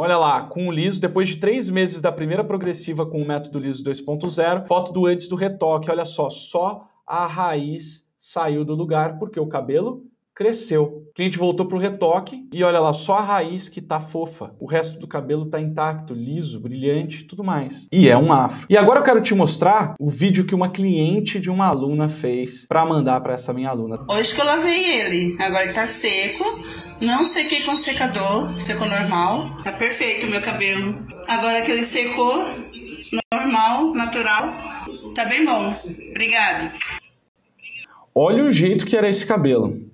Olha lá, com o liso, depois de 3 meses da primeira progressiva com o método liso 2.0, foto do antes do retoque, olha só a raiz saiu do lugar porque o cabelo cresceu. O cliente voltou para o retoque e olha lá, só a raiz que tá fofa. O resto do cabelo tá intacto, liso, brilhante, tudo mais. E é um afro. E agora eu quero te mostrar o vídeo que uma cliente de uma aluna fez para mandar para essa minha aluna. Hoje que eu lavei ele, agora ele tá seco, não sequei com secador, secou normal. Tá perfeito o meu cabelo. Agora que ele secou, normal, natural, tá bem bom. Obrigada. Olha o jeito que era esse cabelo.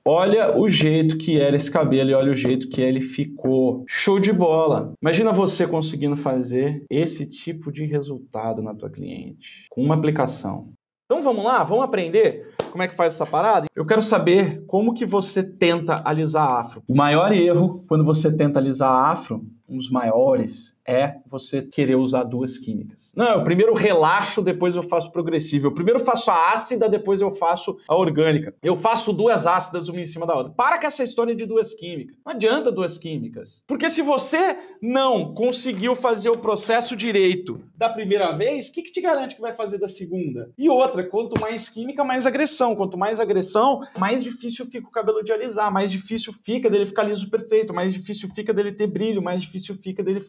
Olha o jeito que era esse cabelo e olha o jeito que ele ficou. Show de bola! Imagina você conseguindo fazer esse tipo de resultado na tua cliente com uma aplicação. Então vamos lá, vamos aprender como é que faz essa parada? Eu quero saber como que você tenta alisar afro. O maior erro quando você tenta alisar afro, um dos maiores, é você querer usar duas químicas. Não, eu primeiro relaxo, depois eu faço progressivo. Eu primeiro faço a ácida, depois eu faço a orgânica. Eu faço duas ácidas uma em cima da outra. Para com essa história de duas químicas. Não adianta duas químicas. Porque se você não conseguiu fazer o processo direito da primeira vez, o que te garante que vai fazer da segunda? E outra, quanto mais química, mais agressão. Quanto mais agressão, mais difícil fica o cabelo de alisar, mais difícil fica dele ficar liso perfeito, mais difícil fica dele ter brilho, mais difícil fica dele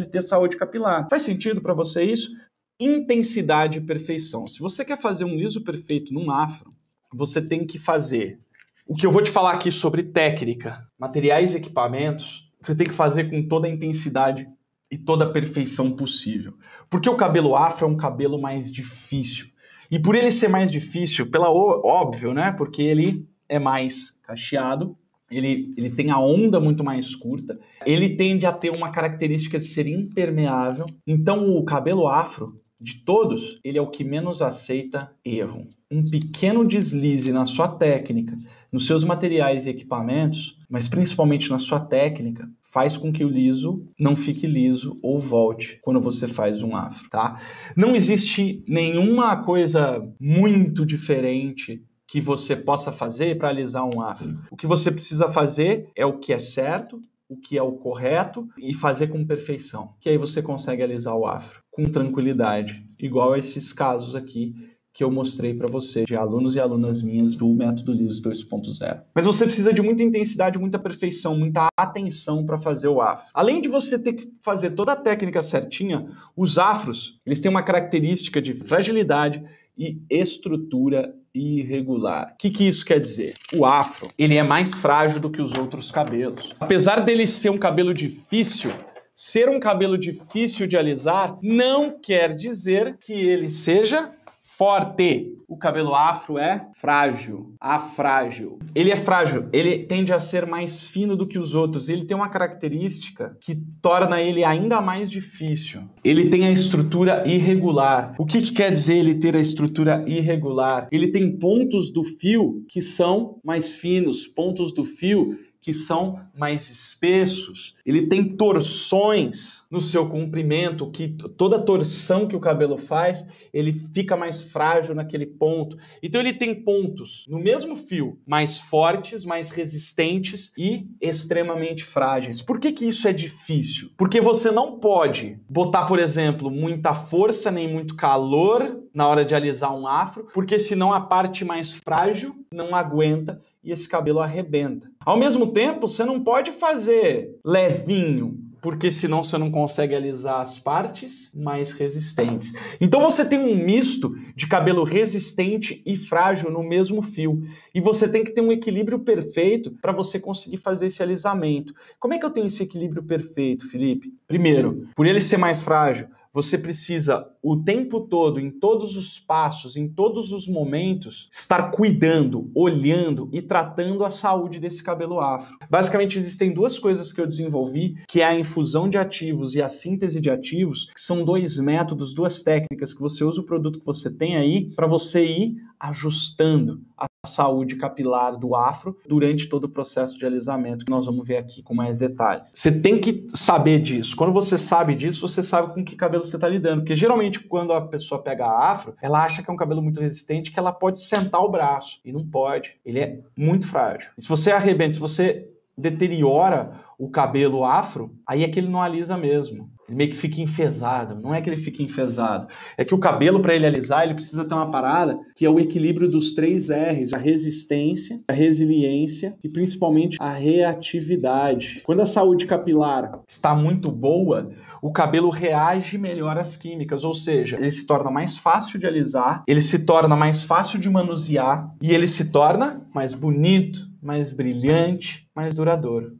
ter saúde capilar. Faz sentido para você isso? Intensidade e perfeição. Se você quer fazer um liso perfeito num afro, você tem que fazer o que eu vou te falar aqui sobre técnica, materiais e equipamentos, você tem que fazer com toda a intensidade e toda a perfeição possível. Porque o cabelo afro é um cabelo mais difícil. E por ele ser mais difícil, óbvio, né? Porque ele é mais cacheado, ele tem a onda muito mais curta, ele tende a ter uma característica de ser impermeável. Então o cabelo afro, de todos, ele é o que menos aceita erro. Um pequeno deslize na sua técnica, nos seus materiais e equipamentos, mas principalmente na sua técnica, faz com que o liso não fique liso ou volte quando você faz um afro, tá? Não existe nenhuma coisa muito diferente que você possa fazer para alisar um afro. O que você precisa fazer é o que é certo, o que é o correto e fazer com perfeição. Que aí você consegue alisar o afro com tranquilidade, igual a esses casos aqui que eu mostrei para você, de alunos e alunas minhas do método liso 2.0. Mas você precisa de muita intensidade, muita perfeição, muita atenção para fazer o afro. Além de você ter que fazer toda a técnica certinha, os afros, eles têm uma característica de fragilidade e estrutura irregular. O que isso quer dizer? O afro, ele é mais frágil do que os outros cabelos. Apesar dele ser um cabelo difícil, ser um cabelo difícil de alisar não quer dizer que ele seja forte. O cabelo afro é frágil, afrágil. Ele é frágil, ele tende a ser mais fino do que os outros. Ele tem uma característica que torna ele ainda mais difícil. Ele tem a estrutura irregular. O que quer dizer ele ter a estrutura irregular? Ele tem pontos do fio que são mais finos, pontos do fio que são mais espessos. Ele tem torções no seu comprimento, que toda torção que o cabelo faz, ele fica mais frágil naquele ponto. Então ele tem pontos no mesmo fio, mais fortes, mais resistentes e extremamente frágeis. Por que isso é difícil? Porque você não pode botar, por exemplo, muita força nem muito calor na hora de alisar um afro, porque senão a parte mais frágil não aguenta e esse cabelo arrebenta. Ao mesmo tempo, você não pode fazer levinho, porque senão você não consegue alisar as partes mais resistentes. Então você tem um misto de cabelo resistente e frágil no mesmo fio. E você tem que ter um equilíbrio perfeito para você conseguir fazer esse alisamento. Como é que eu tenho esse equilíbrio perfeito, Felipe? Primeiro, por ele ser mais frágil, você precisa o tempo todo, em todos os passos, em todos os momentos, estar cuidando, olhando e tratando a saúde desse cabelo afro. Basicamente, existem duas coisas que eu desenvolvi, que é a infusão de ativos e a síntese de ativos, que são dois métodos, duas técnicas que você usa o produto que você tem aí para você ir ajustando a saúde capilar do afro durante todo o processo de alisamento, que nós vamos ver aqui com mais detalhes. Você tem que saber disso. Quando você sabe disso, você sabe com que cabelo você está lidando. Porque geralmente quando a pessoa pega a afro, ela acha que é um cabelo muito resistente, que ela pode sentar o braço. E não pode. Ele é muito frágil. E se você arrebenta, se você deteriora o cabelo afro, aí é que ele não alisa mesmo. Ele meio que fica enfesado. Não é que ele fica enfesado. É que o cabelo, para ele alisar, ele precisa ter uma parada que é o equilíbrio dos 3 R's. A resistência, a resiliência e principalmente a reatividade. Quando a saúde capilar está muito boa, o cabelo reage melhor às químicas. Ou seja, ele se torna mais fácil de alisar, ele se torna mais fácil de manusear e ele se torna mais bonito, mais brilhante, mais duradouro.